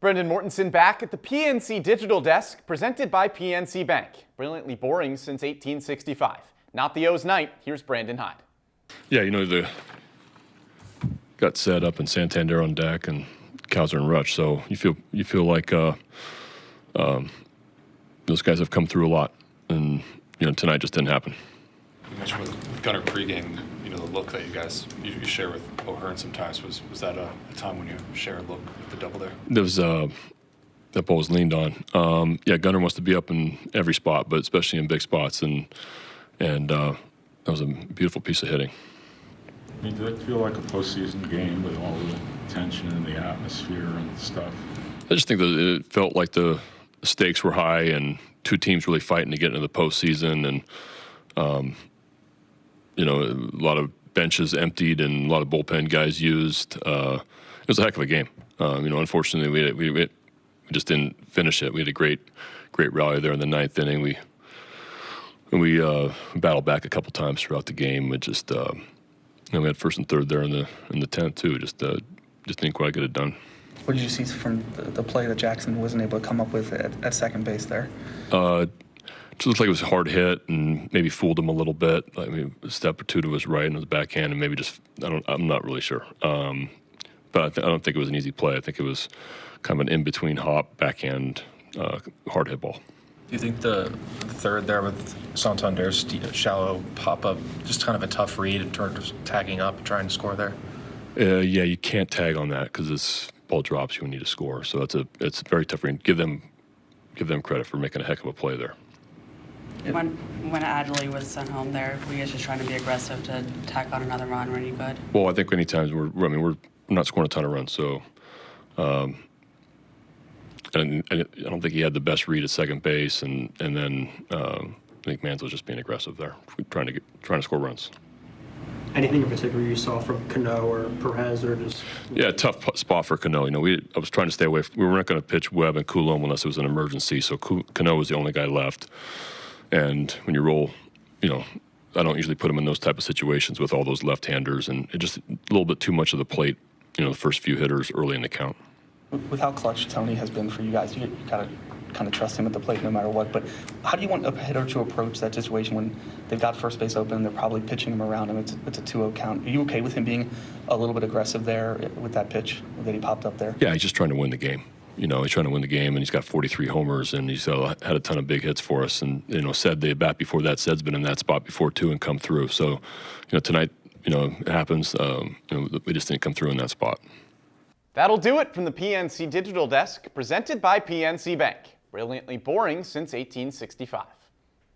Brendan Mortensen back at the PNC Digital Desk, presented by PNC Bank. Brilliantly boring since 1865. Not the O's night. Here's Brandon Hyde. Yeah, the got set up in Santander on deck and Cowser and Rutch, so you feel like those guys have come through a lot, and tonight just didn't happen. You mentioned with Gunnar pregame, the look that you share with O'Hearn sometimes. Was that a time when you share a look with the double there? There was that ball was leaned on. Yeah, Gunnar wants to be up in every spot, but especially in big spots, and that was a beautiful piece of hitting. I mean, did it feel like a postseason game with all the tension and the atmosphere and stuff? I just think that it felt like the stakes were high and two teams really fighting to get into the postseason, and a lot of benches emptied and a lot of bullpen guys used. It was a heck of a game. Unfortunately, we just didn't finish it. We had a great rally there in the ninth inning. We battled back a couple times throughout the game. It just we had first and third there in the 10th too. Just didn't quite get it done. What did you see from the play that Jackson wasn't able to come up with at second base there? It looked like it was a hard hit and maybe fooled him a little bit. I mean, a step or two to his right and his backhand, and maybe I'm not really sure. But I don't think it was an easy play. I think it was kind of an in-between hop, backhand, hard hit ball. Do you think the third there with Santander's shallow pop-up, just kind of a tough read in terms of tagging up, trying to score there? Yeah, you can't tag on that because this ball drops you when you need to score. So it's a very tough read. Give them credit for making a heck of a play there. When Adley was sent home there, were you guys just trying to be aggressive to tack on another run when you could? Well, I think many times we're not scoring a ton of runs, so and I don't think he had the best read at second base, and then I think Mans was just being aggressive there, trying to score runs. Anything in particular you saw from Cano or Perez, or just? Yeah, tough spot for Cano. I was trying to stay away. We weren't going to pitch Webb and Coulomb unless it was an emergency, so Cano was the only guy left. And when you roll, I don't usually put him in those type of situations with all those left-handers, and it just a little bit too much of the plate, the first few hitters early in the count. With how clutch Tony has been for you guys, you gotta kind of trust him at the plate no matter what. But how do you want a hitter to approach that situation when they've got first base open and they're probably pitching him around him? It's a 2-0 count. Are you okay with him being a little bit aggressive there with that pitch that he popped up there? Yeah, he's just trying to win the game. He's trying to win the game, and he's got 43 homers, and he's had a ton of big hits for us. And Said the bat before that, Said's been in that spot before too and come through. So, tonight, it happens. We just didn't come through in that spot. That'll do it from the PNC Digital Desk, presented by PNC Bank. Brilliantly boring since 1865.